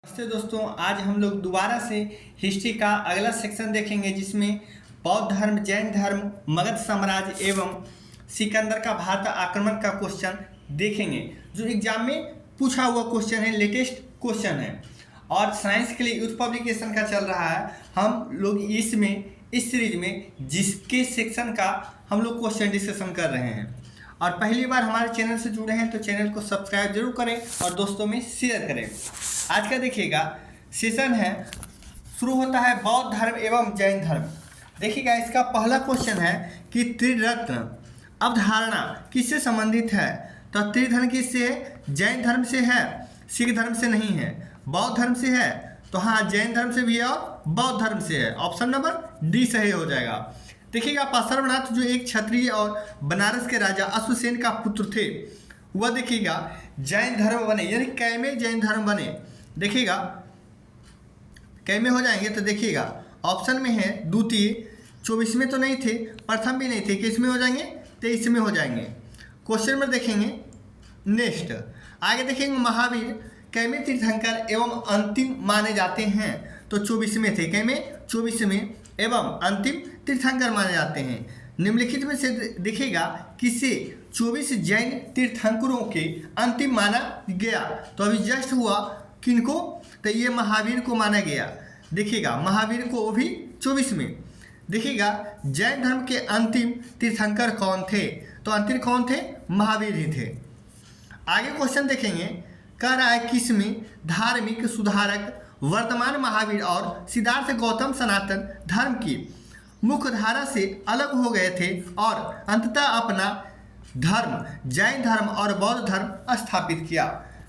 नमस्ते दोस्तों, आज हम लोग दोबारा से हिस्ट्री का अगला सेक्शन देखेंगे जिसमें बौद्ध धर्म, जैन धर्म, मगध साम्राज्य एवं सिकंदर का भारत आक्रमण का क्वेश्चन देखेंगे जो एग्जाम में पूछा हुआ क्वेश्चन है, लेटेस्ट क्वेश्चन है और साइंस के लिए यूथ पब्लिकेशन का चल रहा है। हम लोग इस सीरीज में जिसके सेक्शन का हम लोग क्वेश्चन डिस्कशन कर रहे हैं और पहली बार हमारे चैनल से जुड़े हैं तो चैनल को सब्सक्राइब जरूर करें और दोस्तों में शेयर करें। आज का देखिएगा सेशन है, शुरू होता है बौद्ध धर्म एवं जैन धर्म। देखिएगा इसका पहला क्वेश्चन है कि त्रिरत्न अवधारणा किससे संबंधित है। तो त्रिधर्म किससे है? जैन धर्म से है, सिख धर्म से नहीं है। बौद्ध धर्म से है तो हाँ, जैन धर्म से भी है और बौद्ध धर्म से है। ऑप्शन नंबर डी सही हो जाएगा। देखिएगा पार्श्वनाथ जो एक क्षत्रिय और बनारस के राजा अश्वसेन का पुत्र थे, वह देखिएगा जैन धर्म बने, यानी कैमे जैन धर्म बने। देखिएगा कैमे हो जाएंगे तो देखिएगा ऑप्शन में है द्वितीय, 24 में तो नहीं थे, प्रथम भी नहीं थे, किस में हो जाएंगे? 23 में हो जाएंगे। क्वेश्चन नंबर देखेंगे नेक्स्ट, आगे देखेंगे महावीर कैमे तीर्थंकर एवं अंतिम माने जाते हैं। तो 24 में थे कैमे, 24 में एवं अंतिम तीर्थंकर माने जाते हैं। निम्नलिखित में से देखिएगा किसे 24 जैन तीर्थंकरों के अंतिम माना गया। तो अभी जस्ट हुआ किनको? तो ये महावीर को माना गया। देखिएगा महावीर को वो भी 24 में। देखिएगा जैन धर्म के अंतिम तीर्थंकर कौन थे? तो अंतिम कौन थे? महावीर ही थे। आगे क्वेश्चन देखेंगे, कह रहा है किसमें धार्मिक सुधारक वर्तमान महावीर और सिद्धार्थ गौतम सनातन धर्म की मुख्य धारा से अलग हो गए थे और अंततः अपना धर्म जैन धर्म और बौद्ध धर्म स्थापित किया।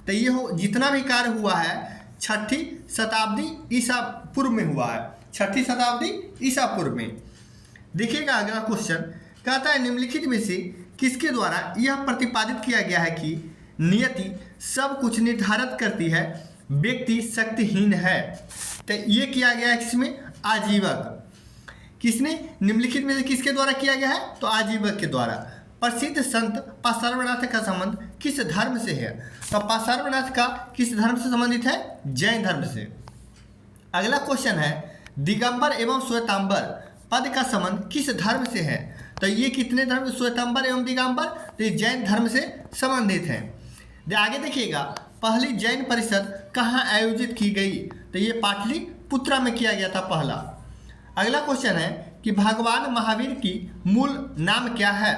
तो ये जितना भी कार्य हुआ है 6ठी शताब्दी ईसा पूर्व में हुआ है, 6ठी शताब्दी ईसा पूर्व में। देखिएगा अगला क्वेश्चन कहता है निम्नलिखित में से किसके द्वारा यह प्रतिपादित किया गया है कि नियति सब कुछ निर्धारित करती है, व्यक्ति शक्तिहीन है। तो ये किया गया है किसमें? आजीवक। किसने? निम्नलिखित में से किसके द्वारा किया गया है? तो आजीवक के द्वारा। प्रसिद्ध संत पार्श्वनाथ का संबंध किस धर्म से है? तो पार्श्वनाथ का किस धर्म से संबंधित है? जैन धर्म से। अगला क्वेश्चन है दिगंबर एवं श्वेतांबर पद का संबंध किस धर्म से है? तो ये कितने धर्म? श्वेतांबर एवं दिगंबर, तो ये जैन धर्म से संबंधित है। आगे देखिएगा पहली जैन परिषद कहाँ आयोजित की गई? तो ये पाटलिपुत्रा में किया गया था पहला। अगला क्वेश्चन है कि भगवान महावीर की मूल नाम क्या है?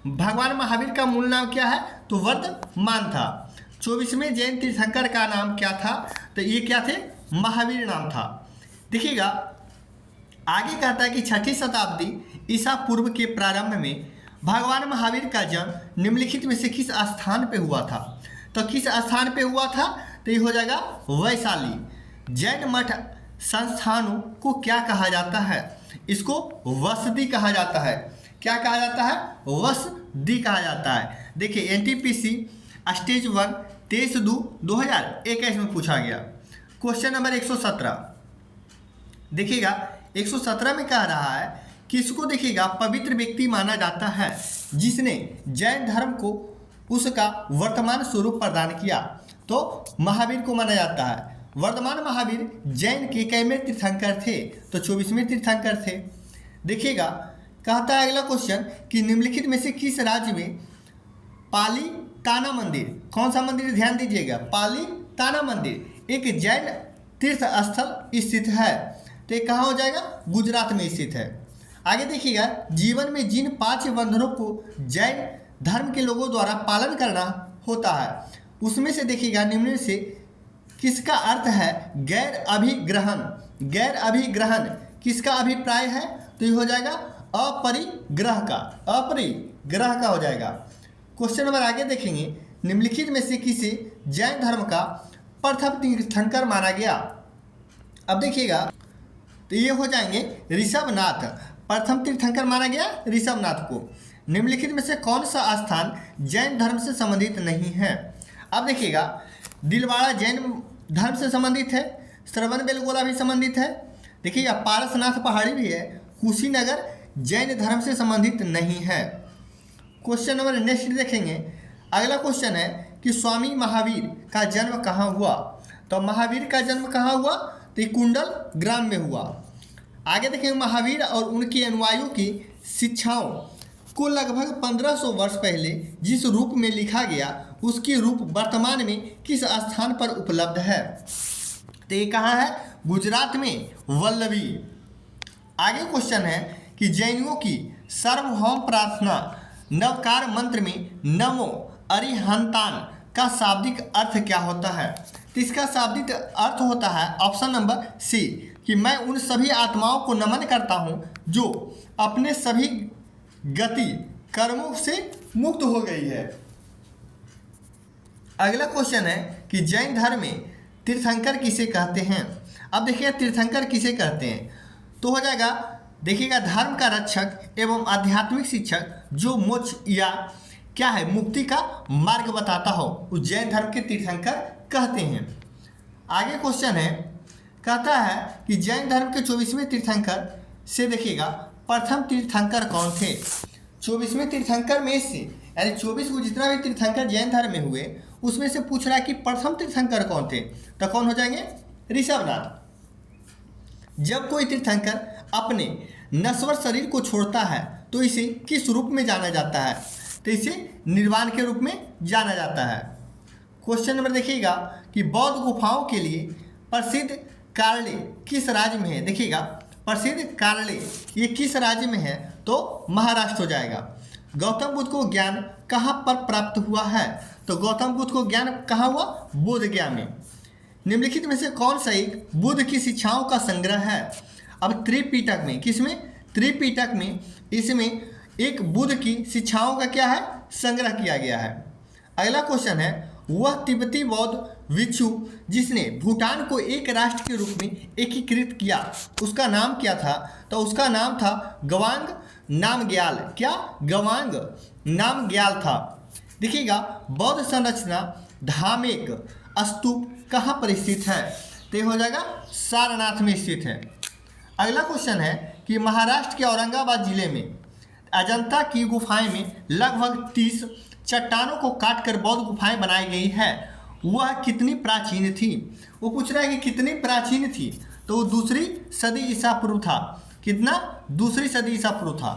भगवान महावीर का मूल नाम क्या है? तो वर्धमान था। 24वें जैन तीर्थंकर का नाम क्या था? तो ये क्या थे? महावीर नाम था। देखिएगा आगे कहता है कि 6ठी शताब्दी ईसा पूर्व के प्रारंभ में भगवान महावीर का जन्म निम्नलिखित में से किस स्थान पे हुआ था? तो किस स्थान पे हुआ था? तो ये हो जाएगा वैशाली। जैन मठ संस्थानों को क्या कहा जाता है? इसको वसदी कहा जाता है। क्या कहा जाता है? वसदी कहा जाता है। देखिए एनटीपीसी स्टेज 1 23/2/2021 में पूछा गया। क्वेश्चन नंबर 117 देखिएगा 117 में कह रहा है किसको देखिएगा पवित्र व्यक्ति माना जाता है जिसने जैन धर्म को उसका वर्तमान स्वरूप प्रदान किया? तो महावीर को माना जाता है। वर्तमान महावीर जैन के कैमे तीर्थंकर थे? तो 24वें तीर्थंकर थे। देखिएगा कहता है अगला क्वेश्चन कि निम्नलिखित में से किस राज्य में पाली ताना मंदिर, कौन सा मंदिर? ध्यान दीजिएगा, पाली ताना मंदिर एक जैन तीर्थ स्थल स्थित है। तो ये कहाँ हो जाएगा? गुजरात में स्थित है। आगे देखिएगा जीवन में जिन 5 बंधनों को जैन धर्म के लोगों द्वारा पालन करना होता है उसमें से देखिएगा निम्न से किसका अर्थ है गैर अभिग्रहण? गैर अभिग्रहण किसका अभिप्राय है? तो ये हो जाएगा अपरिग्रह का, अपरिग्रह का हो जाएगा। क्वेश्चन नंबर आगे देखेंगे निम्नलिखित में से किसे जैन धर्म का प्रथम तीर्थंकर माना गया? अब देखिएगा तो ये हो जाएंगे ऋषभनाथ। प्रथम तीर्थंकर माना गया ऋषभनाथ को। निम्नलिखित में से कौन सा स्थान जैन धर्म से संबंधित नहीं है? अब देखिएगा दिलवाड़ा जैन धर्म से संबंधित है, श्रवण बेलगोला भी संबंधित है। देखिएगा पारसनाथ पहाड़ी भी है, कुशीनगर जैन धर्म से संबंधित नहीं है। क्वेश्चन नंबर नेक्स्ट देखेंगे। अगला क्वेश्चन है कि स्वामी महावीर का जन्म कहाँ हुआ? तो महावीर का जन्म कहाँ हुआ? तो ये कुंडल ग्राम में हुआ। आगे देखेंगे महावीर और उनके अनुयायियों की शिक्षाओं को लगभग 1500 वर्ष पहले जिस रूप में लिखा गया उसकी रूप वर्तमान में किस स्थान पर उपलब्ध है? तो ये कहाँ है? गुजरात में वल्लभी। आगे क्वेश्चन है कि जैनियों की सार्वभौम प्रार्थना नवकार मंत्र में नमो अरिहंतान का शाब्दिक अर्थ क्या होता है? तो इसका शाब्दिक अर्थ होता है ऑप्शन नंबर सी कि मैं उन सभी आत्माओं को नमन करता हूँ जो अपने सभी गति कर्मों से मुक्त हो गई है। अगला क्वेश्चन है कि जैन धर्म में तीर्थंकर किसे कहते हैं? अब देखिए तीर्थंकर किसे कहते हैं, तो हो जाएगा देखिएगा धर्म का रक्षक एवं आध्यात्मिक शिक्षक जो मोक्ष या क्या है मुक्ति का मार्ग बताता हो उस जैन धर्म के तीर्थंकर कहते हैं। आगे क्वेश्चन है कहता है कि जैन धर्म के 24वें तीर्थंकर से देखिएगा प्रथम तीर्थंकर कौन थे? 24वें तीर्थंकर में से यानी 24 को जितना भी तीर्थंकर जैन धर्म में हुए उसमें से पूछ रहा है कि प्रथम तीर्थंकर कौन थे? तो कौन हो जाएंगे? ऋषभनाथ। जब कोई तीर्थंकर अपने नश्वर शरीर को छोड़ता है तो इसे किस रूप में जाना जाता है? तो इसे निर्वाण के रूप में जाना जाता है। क्वेश्चन नंबर देखिएगा कि बौद्ध गुफाओं के लिए प्रसिद्ध कार्ले किस राज्य में है? देखिएगा प्रसिद्ध कार्ले ये किस राज्य में है? तो महाराष्ट्र हो जाएगा। गौतम बुद्ध को ज्ञान कहाँ पर प्राप्त हुआ है? तो गौतम बुद्ध को ज्ञान कहाँ हुआ? बोध गया में। निम्नलिखित में से कौन सा एक बुद्ध की शिक्षाओं का संग्रह है? अब त्रिपिटक में, किसमें? त्रिपिटक में इसमें एक बुद्ध की शिक्षाओं का क्या है? संग्रह किया गया है। अगला क्वेश्चन है वह तिब्बती बौद्ध भिक्षु जिसने भूटान को एक राष्ट्र के रूप में एकीकृत किया उसका नाम क्या था? तो उसका नाम था गवांग नामग्याल। क्या? गवांग नामग्याल था। देखिएगा बौद्ध संरचना धामेक स्तूप कहाँ पर स्थित है? तो ये हो जाएगा सारनाथ में स्थित है। अगला क्वेश्चन है कि महाराष्ट्र के औरंगाबाद जिले में अजंता की गुफाएं में लगभग 30 चट्टानों को काटकर बौद्ध गुफाएं बनाई गई है, वह कितनी प्राचीन थी? वो पूछ रहा है कि कितनी प्राचीन थी, तो वो 2री सदी ईसा पूर्व था। कितना? 2री सदी ईसा पूर्व था।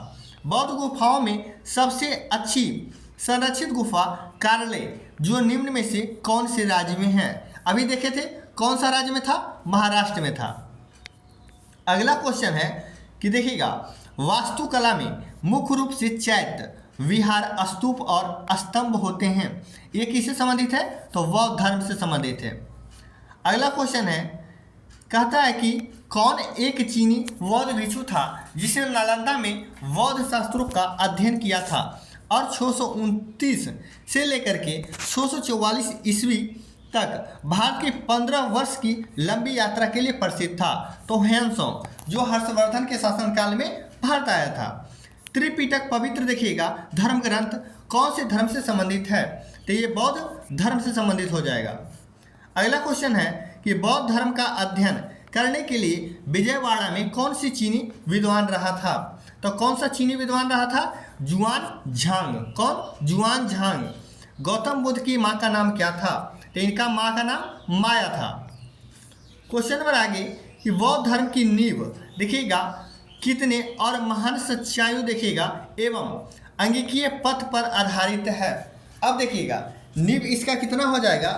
बौद्ध गुफाओं में सबसे अच्छी संरक्षित गुफा कार्ले जो निम्न में से कौन से राज्य में है? अभी देखे थे कौन सा राज्य में था? महाराष्ट्र में था। अगला क्वेश्चन है कि देखिएगा वास्तुकला में मुख्य रूप से चैत्य विहार स्तूप और स्तंभ होते हैं, ये किससे संबंधित है? तो बौद्ध धर्म से संबंधित है। अगला क्वेश्चन है कहता है कि कौन एक चीनी बौद्ध भिक्षु था जिसने नालंदा में बौद्ध शास्त्रों का अध्ययन किया था और 629 से लेकर के 644 ईस्वी तक भारत की 15 वर्ष की लंबी यात्रा के लिए प्रसिद्ध था? तो ह्वेनसांग जो हर्षवर्धन के शासनकाल में भारत आया था। त्रिपिटक पवित्र देखिएगा धर्म ग्रंथ कौन से धर्म से संबंधित है? तो ये बौद्ध धर्म से संबंधित हो जाएगा। अगला क्वेश्चन है कि बौद्ध धर्म का अध्ययन करने के लिए विजयवाड़ा में कौन सी चीनी विद्वान रहा था? तो कौन सा चीनी विद्वान रहा था? जुआन झांग। कौन? जुआन झांग। गौतम बुद्ध की माँ का नाम क्या था? तो इनका माँ का नाम माया था। क्वेश्चन नंबर आगे कि बौद्ध धर्म की नींव देखिएगा कितने और महान सच्चाइयों देखिएगा एवं अंगिकीय पथ पर आधारित है। अब देखिएगा नींव इसका कितना हो जाएगा?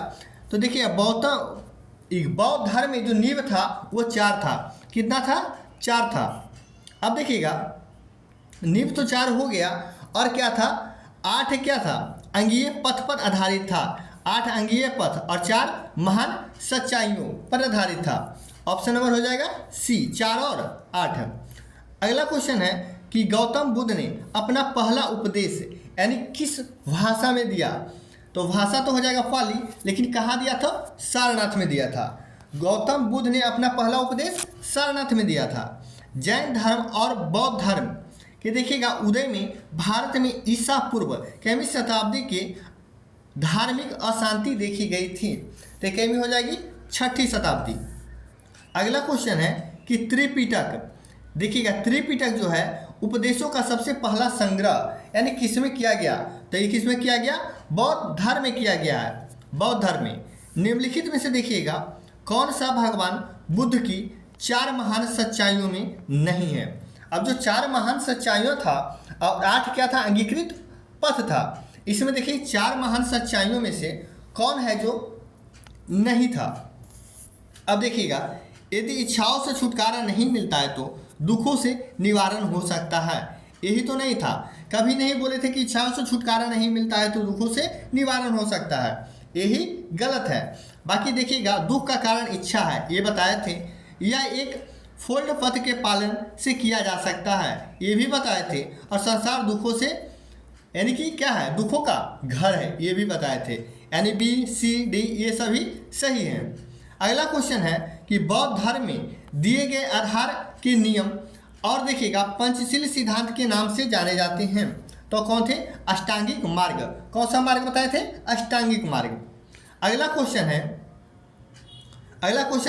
तो देखिए बौद्ध धर्म में जो नींव था वो 4 था। कितना था? 4 था। अब देखिएगा नींव तो 4 हो गया और क्या था? 8 क्या था? अंगीय पथ पर आधारित था। 8 अंगीय पथ और 4 महान सच्चाइयों पर आधारित था। ऑप्शन नंबर हो जाएगा सी, 4 और 8। अगला क्वेश्चन है कि गौतम बुद्ध ने अपना पहला उपदेश यानी किस भाषा में दिया? तो भाषा तो हो जाएगा पाली, लेकिन कहाँ दिया था? सारनाथ में दिया था। गौतम बुद्ध ने अपना पहला उपदेश सारनाथ में दिया था। जैन धर्म और बौद्ध धर्म के देखिएगा उदय में भारत में ईसा पूर्व कितवीं शताब्दी के धार्मिक अशांति देखी गई थी? तो कितवीं हो जाएगी? 6ठी शताब्दी। अगला क्वेश्चन है कि त्रिपिटक देखिएगा त्रिपिटक जो है उपदेशों का सबसे पहला संग्रह यानी किसमें किया गया? तो ये किसमें किया गया? बौद्ध धर्म में किया गया है। बौद्ध धर्म में निम्नलिखित में से देखिएगा कौन सा भगवान बुद्ध की 4 महान सच्चाइयों में नहीं है। अब जो 4 महान सच्चाइयों था और 8 क्या था, अंगीकृत पथ था। इसमें देखिए 4 महान सच्चाइयों में से कौन है जो नहीं था। अब देखिएगा, यदि इच्छाओं से छुटकारा नहीं मिलता है तो दुखों से निवारण हो सकता है। यही तो नहीं था, कभी नहीं बोले थे कि इच्छाओं से छुटकारा नहीं मिलता है तो दुखों से निवारण हो सकता है, यही गलत है। बाकी देखिएगा, दुख का कारण इच्छा है, ये बताए थे। यह एक फोल्ड पथ के पालन से किया जा सकता है, ये भी बताए थे। और संसार दुखों से, यानी कि क्या है, दुखों का घर है, ये भी बताए थे। यानी बी सी डी ये सभी सही हैं। अगला क्वेश्चन है कि बौद्ध धर्म में दिए गए आधार के नियम और देखिएगा पंचशील सिद्धांत के नाम से जाने जाते हैं। तो कौन थे, अष्टांगिक मार्ग। कौन सा मार्ग बताए थे, अष्टांगिक मार्ग। अगला क्वेश्चन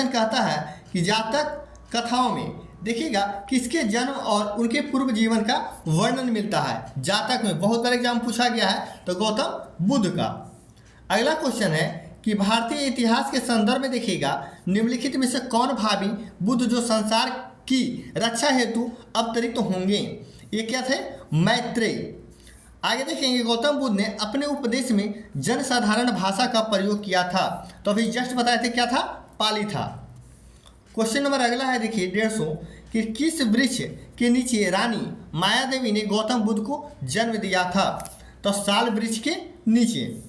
कहता है कि जातक कथाओं में देखिएगा किसके जन्म और उनके पूर्व जीवन का वर्णन मिलता है। जातक में बहुत बार एग्जाम पूछा गया है, तो गौतम बुद्ध का। अगला क्वेश्चन है कि भारतीय इतिहास के संदर्भ में देखिएगा निम्नलिखित में से कौन भावी बुद्ध जो संसार की रक्षा हेतु अवतरित होंगे। ये क्या थे, मैत्रेय। आगे देखेंगे, गौतम बुद्ध ने अपने उपदेश में जनसाधारण भाषा का प्रयोग किया था। तो अभी जस्ट बताए थे क्या था, पाली था। क्वेश्चन नंबर अगला है देखिए 150 कि किस वृक्ष के नीचे रानी माया देवी ने गौतम बुद्ध को जन्म दिया था। तो साल वृक्ष के नीचे।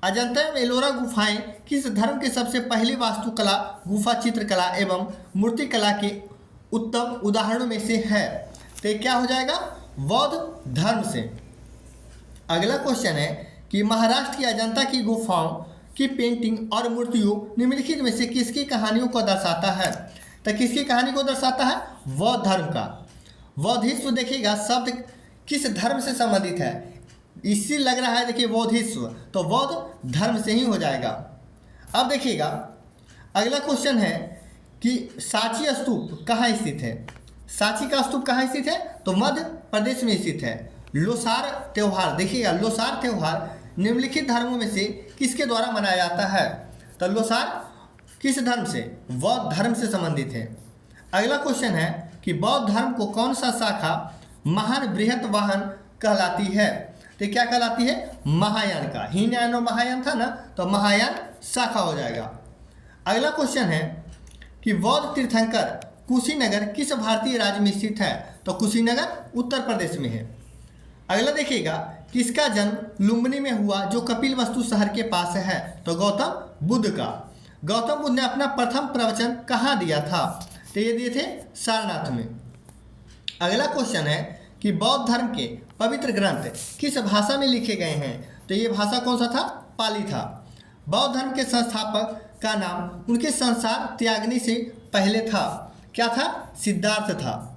अजंता में एलोरा गुफाएं किस धर्म के सबसे पहली वास्तुकला, गुफा चित्रकला एवं मूर्तिकला के उत्तम उदाहरणों में से है। तो क्या हो जाएगा, बौद्ध धर्म से। अगला क्वेश्चन है कि महाराष्ट्र की अजंता की गुफाओं की पेंटिंग और मूर्तियों निम्नलिखित में से किसकी कहानियों को दर्शाता है। तो किसकी कहानी को दर्शाता है, बौद्ध धर्म का। बौद्धिस्व देखिएगा शब्द किस धर्म से संबंधित है, इससे लग रहा है देखिए बौद्धिस्व, तो बौद्ध धर्म से ही हो जाएगा। अब देखिएगा अगला क्वेश्चन है कि सांची स्तूप कहाँ स्थित है। सांची का स्तूप कहाँ स्थित है, तो मध्य प्रदेश में स्थित है। लोसार त्यौहार देखिएगा, लोसार त्यौहार निम्नलिखित धर्मों में से किसके द्वारा मनाया जाता है। तो लोसार किस धर्म से, बौद्ध धर्म से संबंधित है। अगला क्वेश्चन है कि बौद्ध धर्म को कौन सा शाखा महान बृहत वाहन कहलाती है। तो क्या कहलाती है, महायान का। हीनयान और महायान था ना, तो महायान शाखा हो जाएगा। अगला क्वेश्चन है कि बौद्ध तीर्थंकर कुशीनगर किस भारतीय राज्य में स्थित है। तो कुशीनगर उत्तर प्रदेश में है। अगला देखिएगा किसका जन्म लुम्बिनी में हुआ जो कपिलवस्तु शहर के पास है। तो गौतम बुद्ध का। गौतम बुद्ध ने अपना प्रथम प्रवचन कहाँ दिया था। तो ये दिए थे सारनाथ में। अगला क्वेश्चन है कि बौद्ध धर्म के पवित्र ग्रंथ किस भाषा में लिखे गए हैं। तो ये भाषा कौन सा था, पाली था। बौद्ध धर्म के संस्थापक का नाम उनके संसार त्यागने से पहले था, क्या था, सिद्धार्थ था।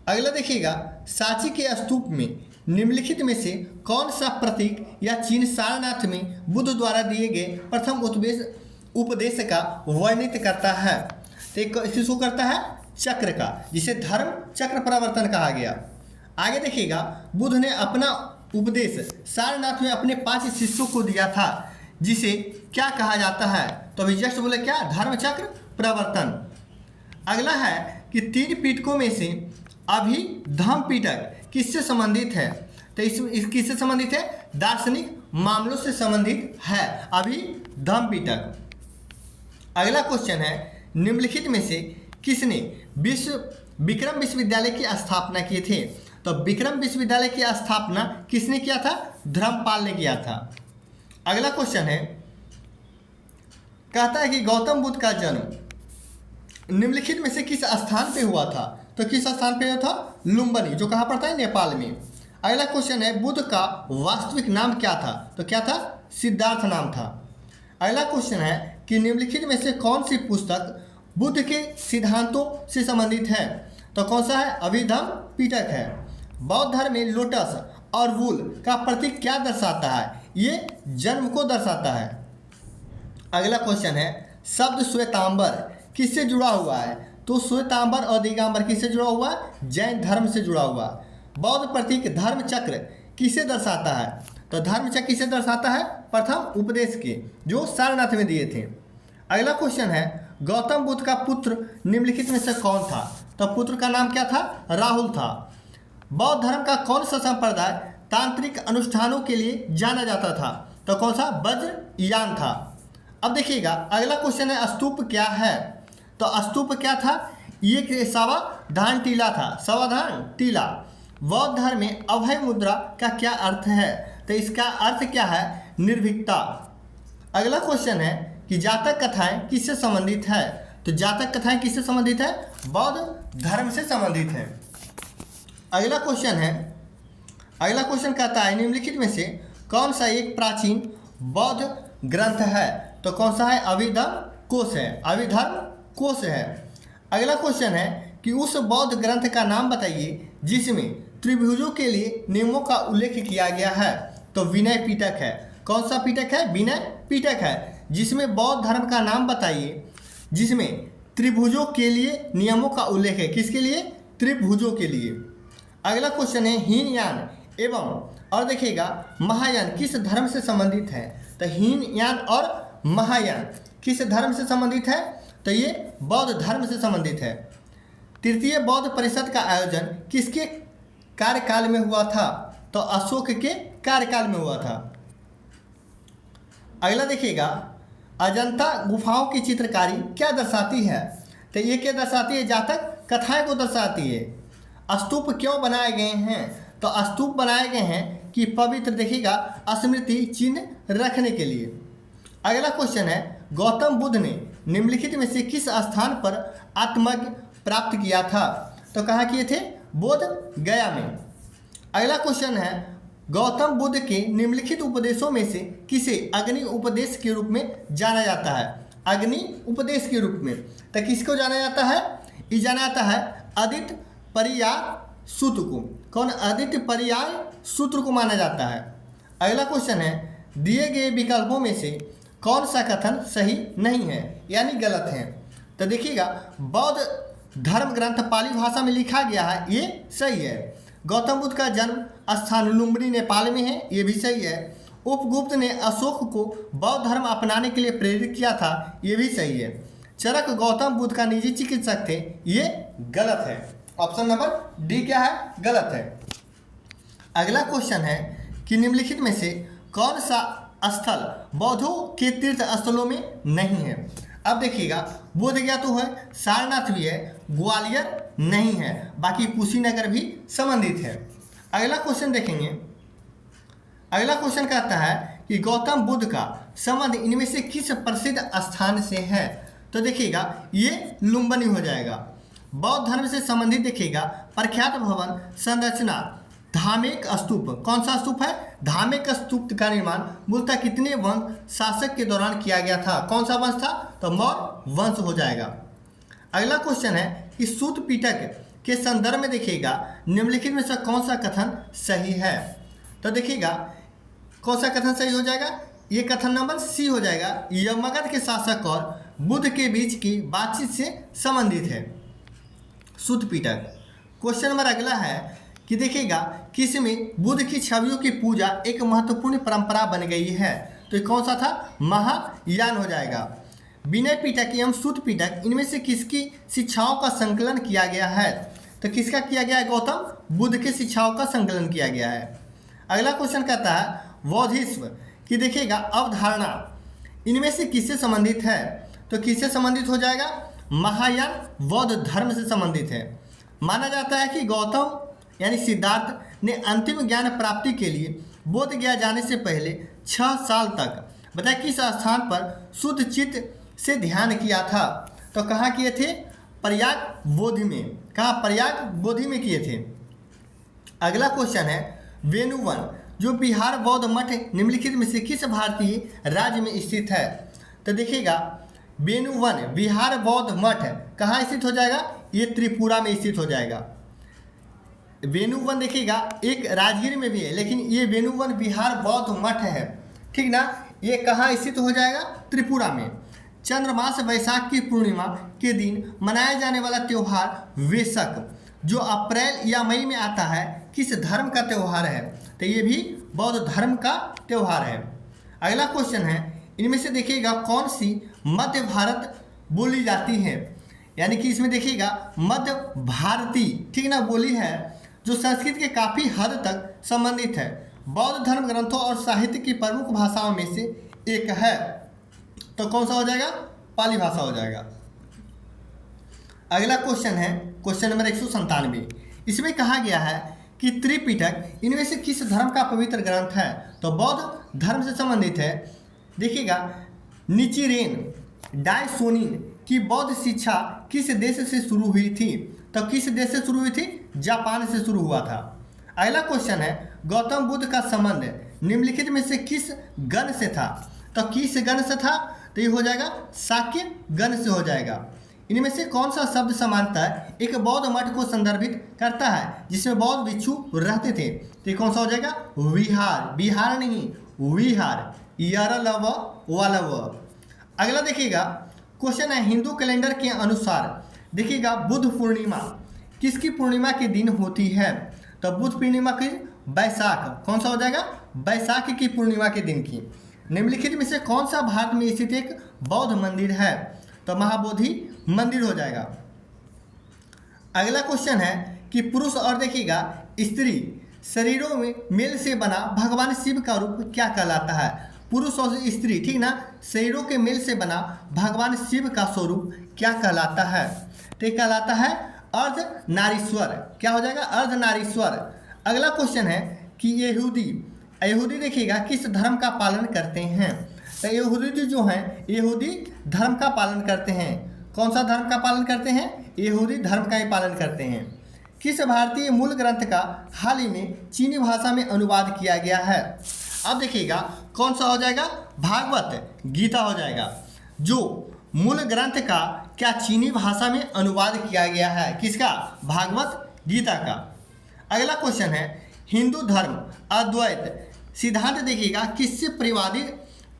अगला देखिएगा सांची के स्तूप में निम्नलिखित में से कौन सा प्रतीक या चिन्ह सारनाथ में बुद्ध द्वारा दिए गए प्रथम उपदेश का वर्णित करता है। तो किसको करता है, चक्र का, जिसे धर्म चक्र प्रवर्तन कहा गया। आगे देखिएगा बुद्ध ने अपना उपदेश सारनाथ में अपने 5 शिष्यों को दिया था, जिसे क्या कहा जाता है। तो अभी जस्ट बोले क्या, धर्म चक्र प्रवर्तन। अगला है कि 3 पीठकों में से अभिधम्म पीठक किससे संबंधित है। तो इस किससे संबंधित है, दार्शनिक मामलों से संबंधित है अभिधम्म पीठक। अगला क्वेश्चन है निम्नलिखित में से किसने विक्रम विश्वविद्यालय की स्थापना किए थे। तो विक्रम विश्वविद्यालय की स्थापना किसने किया था, धर्मपाल ने किया था। अगला क्वेश्चन है, कहता है कि गौतम बुद्ध का जन्म निम्नलिखित में से किस स्थान पे हुआ था। तो किस स्थान पे हुआ था, लुम्बिनी, जो कहाँ पड़ता है, नेपाल में। अगला क्वेश्चन है बुद्ध का वास्तविक नाम क्या था। तो क्या था, सिद्धार्थ नाम था। अगला क्वेश्चन है कि निम्नलिखित में से कौन सी पुस्तक बुद्ध के सिद्धांतों से संबंधित है। तो कौन सा है, अभिधम्म पीठक है। बौद्ध धर्म में लोटस और वूल का प्रतीक क्या दर्शाता है, ये जन्म को दर्शाता है। अगला क्वेश्चन है शब्द श्वेतांबर किससे जुड़ा हुआ है। तो श्वेतांबर और दिगंबर किससे जुड़ा हुआ है, जैन धर्म से जुड़ा हुआ। बौद्ध प्रतीक धर्म चक्र किसे दर्शाता है। तो धर्म चक्र किसे दर्शाता है, प्रथम उपदेश के, जो सारनाथ में दिए थे। अगला क्वेश्चन है गौतम बुद्ध का पुत्र निम्नलिखित में से कौन था? तो पुत्र का नाम क्या था? राहुल था। बौद्ध धर्म का कौन सा संप्रदाय तांत्रिक अनुष्ठानों के लिए जाना जाता था? तो कौन सा? वज्रयान था। अब देखिएगा अगला क्वेश्चन है स्तूप क्या है? तो स्तूप क्या था? ये सावधान टीला था। सावधान टीला। बौद्ध धर्म में अभय मुद्रा का क्या अर्थ है? तो इसका अर्थ क्या है? निर्भीकता। अगला क्वेश्चन है कि जातक कथाएं किससे संबंधित है? तो जातक कथाएं किससे संबंधित है? बौद्ध धर्म से संबंधित है। अगला क्वेश्चन कहता है निम्नलिखित में से कौन सा एक प्राचीन बौद्ध ग्रंथ है? तो कौन सा है? अभिधर्म कोश है। अभिधर्म कोश है। अगला क्वेश्चन है कि उस बौद्ध ग्रंथ का नाम बताइए जिसमें त्रिभुजों के लिए नियमों का उल्लेख किया गया है। तो विनय पिटक है। कौन सा पिटक है? विनय पिटक है। जिसमें बौद्ध धर्म का नाम बताइए जिसमें त्रिभुजों के लिए नियमों का उल्लेख है। किसके लिए? त्रिभुजों के लिए। अगला क्वेश्चन है हीनयान एवं और देखिएगा महायान किस धर्म से संबंधित है? तो हीनयान और महायान किस धर्म से संबंधित है? तो ये बौद्ध धर्म से संबंधित है। तृतीय बौद्ध परिषद का आयोजन किसके कार्यकाल में हुआ था? तो अशोक के कार्यकाल में हुआ था। अगला देखिएगा अजंता गुफाओं की चित्रकारी क्या दर्शाती है? तो ये क्या दर्शाती है? जातक कथाएं को दर्शाती है। स्तूप क्यों बनाए गए हैं? तो स्तूप बनाए गए हैं कि पवित्र देखिएगा स्मृति चिन्ह रखने के लिए। अगला क्वेश्चन है गौतम बुद्ध ने निम्नलिखित में से किस स्थान पर आत्मज्ञ प्राप्त किया था? तो कहाँ किए थे? बोध गया में। अगला क्वेश्चन है गौतम बुद्ध के निम्नलिखित उपदेशों में से किसे अग्नि उपदेश के रूप में जाना जाता है? अग्नि उपदेश के रूप में। तो किसको जाना जाता है? ये जाना जाता है आदित्य पर्याय सूत्र को। कौन? आदित्य पर्याय सूत्र को माना जाता है। अगला क्वेश्चन है दिए गए विकल्पों में से कौन सा कथन सही नहीं है यानी गलत है? तो देखिएगा बौद्ध धर्म ग्रंथ पाली भाषा में लिखा गया है, ये सही है। गौतम बुद्ध का जन्म स्थान लुम्बिनी नेपाल में है, ये भी सही है। उपगुप्त ने अशोक को बौद्ध धर्म अपनाने के लिए प्रेरित किया था, ये भी सही है। चरक गौतम बुद्ध का निजी चिकित्सक थे, ये गलत है। ऑप्शन नंबर डी क्या है? गलत है। अगला क्वेश्चन है कि निम्नलिखित में से कौन सा स्थल बौद्धों के तीर्थ स्थलों में नहीं है? अब देखिएगा बोध गया तो है, सारनाथ भी है, ग्वालियर नहीं है, बाकी कुशीनगर भी संबंधित है। अगला क्वेश्चन देखेंगे। अगला क्वेश्चन कहता है कि गौतम बुद्ध का संबंध इनमें से किस प्रसिद्ध स्थान से है? तो देखिएगा ये लुम्बिनी हो जाएगा। बौद्ध धर्म से संबंधित देखिएगा प्रख्यात भवन संरचना धामेक स्तूप। कौन सा स्तूप है? धामेक स्तूप का निर्माण मूलतः कितने वंश शासक के दौरान किया गया था? कौन सा वंश था? तो मौर्य वंश हो जाएगा। अगला क्वेश्चन है कि सूत पिटक के संदर्भ में देखिएगा निम्नलिखित में से कौन सा कथन सही है? तो देखिएगा कौन सा कथन सही हो जाएगा? ये कथन नंबर सी हो जाएगा। यह मगध के शासक और बुद्ध के बीच की बातचीत से संबंधित है। सूत पिटक। क्वेश्चन नंबर अगला है कि देखिएगा किसमें बुद्ध की छवियों की पूजा एक महत्वपूर्ण परंपरा बन गई है? तो ये कौन सा था? महायान हो जाएगा। विनय पिटक एवं सूत पिटक इनमें से किसकी शिक्षाओं का संकलन किया गया है? तो किसका किया गया है? गौतम बुद्ध के शिक्षाओं का संकलन किया गया है। अगला क्वेश्चन कहता है बौद्धिस्म कि देखिएगा अवधारणा इनमें से किससे संबंधित है? तो किससे संबंधित हो जाएगा? महायान बौद्ध धर्म से संबंधित है। माना जाता है कि गौतम यानी सिद्धार्थ ने अंतिम ज्ञान प्राप्ति के लिए बोध गया जाने से पहले 6 साल तक बताया किस स्थान पर शुद्ध चित्त से ध्यान किया था? तो कहाँ किए थे? प्रयाग बोधि में। कहाँ? प्रयाग बोधि में किए थे। अगला क्वेश्चन है वेणुवन जो बिहार बौद्ध मठ निम्नलिखित में से किस भारतीय राज्य में स्थित है? तो देखिएगा वेणुवन बिहार बौद्ध मठ कहाँ स्थित हो जाएगा? ये त्रिपुरा में स्थित हो जाएगा। वेणुवन देखिएगा एक राजगीर में भी है, लेकिन ये वेणुवन बिहार बौद्ध मठ है, ठीक ना। ये कहाँ स्थित हो जाएगा? त्रिपुरा में। चंद्रमास वैशाख की पूर्णिमा के दिन मनाया जाने वाला त्यौहार वेसक जो अप्रैल या मई में आता है किस धर्म का त्यौहार है? तो ये भी बौद्ध धर्म का त्यौहार है। अगला क्वेश्चन है इनमें से देखिएगा कौन सी मध्य भारत बोली जाती है, यानी कि इसमें देखिएगा मध्य भारतीय, ठीक ना, बोली है जो संस्कृत के काफ़ी हद तक संबंधित है। बौद्ध धर्म ग्रंथों और साहित्य की प्रमुख भाषाओं में से एक है। तो कौन सा हो जाएगा? पाली भाषा हो जाएगा। अगला क्वेश्चन है क्वेश्चन नंबर 197। इसमें कहा गया है कि त्रिपिटक इनमें से किस धर्म का पवित्र ग्रंथ है? तो बौद्ध धर्म से संबंधित है। देखिएगा निचिरेन डायसोनिन की बौद्ध शिक्षा किस देश से शुरू हुई थी? तो किस देश से शुरू हुई थी? जापान से शुरू हुआ था। अगला क्वेश्चन है गौतम बुद्ध का संबंध निम्नलिखित में से किस गण से था? तो किस गण से था? तो ये हो जाएगा शाक्य गण से हो जाएगा। इनमें से कौन सा शब्द सामान्यतः एक बौद्ध मठ को संदर्भित करता है जिसमें बौद्ध भिक्षु रहते थे? तो ये कौन सा हो जाएगा? विहार। बिहार नहीं, विहार। वालव। अगला देखिएगा क्वेश्चन है हिंदू कैलेंडर के अनुसार देखिएगा बुद्ध पूर्णिमा किसकी पूर्णिमा के दिन होती है? तो बुद्ध पूर्णिमा की बैसाख, कौन सा हो जाएगा? बैसाख की पूर्णिमा के दिन की। निम्नलिखित में से कौन सा भारत में स्थित एक बौद्ध मंदिर है? तो महाबोधि मंदिर हो जाएगा। अगला क्वेश्चन है कि पुरुष और देखिएगा स्त्री शरीरों में मेल से बना भगवान शिव का रूप क्या कहलाता है? पुरुष और स्त्री, ठीक ना, शरीरों के मेल से बना भगवान शिव का स्वरूप क्या कहलाता है? तो ये कहलाता है अर्धनारीश्वर। क्या हो जाएगा? अर्धनारीश्वर। अगला क्वेश्चन है कि यहूदी देखिएगा किस धर्म का पालन करते हैं? तो यहूदी जो हैं यहूदी धर्म का पालन करते हैं। कौन सा धर्म का पालन करते हैं? यहूदी धर्म का ही पालन करते हैं। किस भारतीय मूल ग्रंथ का हाल ही में चीनी भाषा में अनुवाद किया गया है? अब देखिएगा कौन सा हो जाएगा? भागवत गीता हो जाएगा। जो मूल ग्रंथ का क्या चीनी भाषा में अनुवाद किया गया है? किसका? भागवत गीता का। अगला क्वेश्चन है हिंदू धर्म अद्वैत सिद्धांत देखिएगा किससे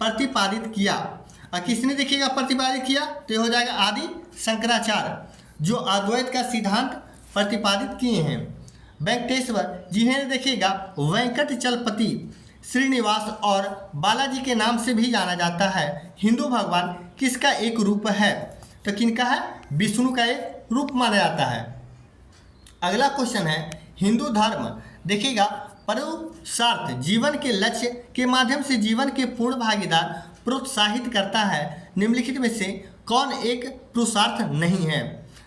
प्रतिपादित किया? और किसने देखिएगा प्रतिपादित किया? तो ये हो जाएगा आदि शंकराचार्य जो अद्वैत का सिद्धांत प्रतिपादित किए हैं। वेंकटेश्वर जिन्हें देखिएगा वेंकटचलपति श्रीनिवास और बालाजी के नाम से भी जाना जाता है। हिंदू भगवान किसका एक रूप है? तो किनका है? विष्णु का एक रूप माना जाता है। अगला क्वेश्चन है हिंदू धर्म देखिएगा पुरुषार्थ जीवन के लक्ष्य के माध्यम से जीवन के पूर्ण भागीदार प्रोत्साहित करता है। निम्नलिखित में से कौन एक पुरुषार्थ नहीं है?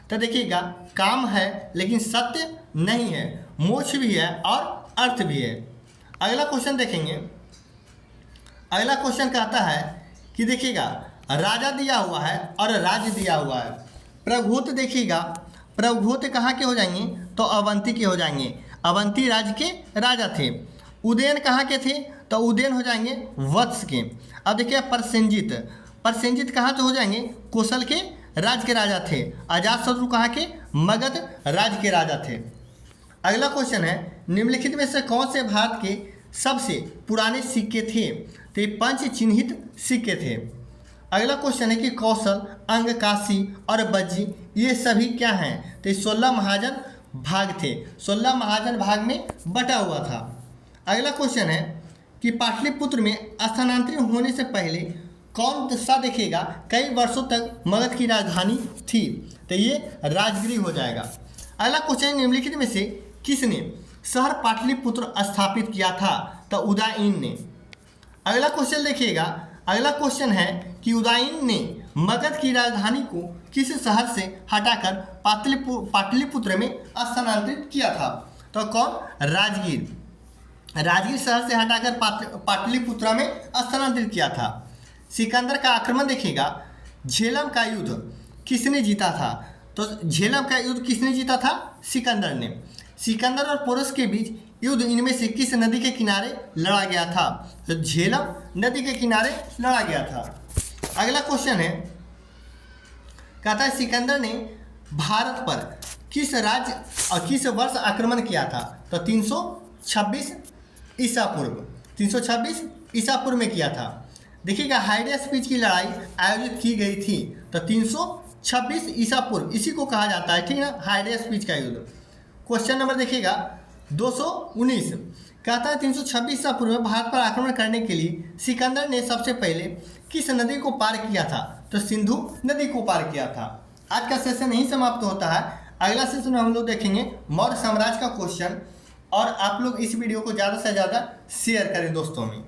तो देखिएगा काम है लेकिन सत्य नहीं है, मोक्ष भी है और अर्थ भी है। अगला क्वेश्चन देखेंगे। अगला क्वेश्चन कहता है कि देखिएगा राजा दिया हुआ है और राज्य दिया हुआ है। प्रभुत देखिएगा प्रभुत कहाँ के हो जाएंगे? तो अवंती के हो जाएंगे। अवंती राज्य के राजा थे। उदयन कहाँ के थे? तो उदयन हो जाएंगे वत्स के। अब देखिए परसेंजित कहाँ से हो जाएंगे? कौशल के राज्य के राजा थे। अजातशत्रु कहाँ के? मगध राज्य के राजा थे। अगला क्वेश्चन है निम्नलिखित में से कौन से भारत के सबसे पुराने सिक्के थे? तो ये पंच चिन्हित सिक्के थे। अगला क्वेश्चन है कि कौशल, अंग, काशी और बज्जी ये सभी क्या हैं? तो ये 16 महाजन भाग थे। 16 महाजन भाग में बटा हुआ था। अगला क्वेश्चन है कि पाटलिपुत्र में स्थानांतरित होने से पहले कौन सा देखिएगा कई वर्षों तक मगध की राजधानी थी? तो ये राजगिरी हो जाएगा। अगला क्वेश्चन निम्नलिखित में से किसने शहर पाटलिपुत्र स्थापित किया था? तो उदयन ने। अगला क्वेश्चन देखिएगा। अगला क्वेश्चन है कि उदयन ने मगध की राजधानी को किस शहर से हटाकर पाटलिपुत्र में स्थानांतरित किया था? तो कौन? राजगीर शहर से हटाकर पाटलिपुत्र में स्थानांतरित किया था। सिकंदर का आक्रमण देखिएगा झेलम का युद्ध किसने जीता था? तो झेलम का युद्ध किसने जीता था? सिकंदर ने। सिकंदर और पोरस के बीच युद्ध इनमें से किस नदी के किनारे लड़ा गया था? तो झेलम नदी के किनारे लड़ा गया था। अगला क्वेश्चन है कहता है सिकंदर ने भारत पर किस राज्य और किस वर्ष आक्रमण किया था? तो 326 ईसा पूर्व। 326 ईसा पूर्व में किया था। देखिएगा हाइडेस पीच की लड़ाई आयोजित की गई थी। तो 326 ईसा पूर्व इसी को कहा जाता है, ठीक है ना, हाइडेस पीच का युद्ध। क्वेश्चन नंबर देखिएगा 219 कहता है 326 ईसा पूर्व में भारत पर आक्रमण करने के लिए सिकंदर ने सबसे पहले किस नदी को पार किया था? तो सिंधु नदी को पार किया था। आज का सेशन यहीं समाप्त होता है। अगला सेशन में हम लोग देखेंगे मौर्य साम्राज्य का क्वेश्चन। और आप लोग इस वीडियो को ज़्यादा से ज़्यादा शेयर करें दोस्तों में।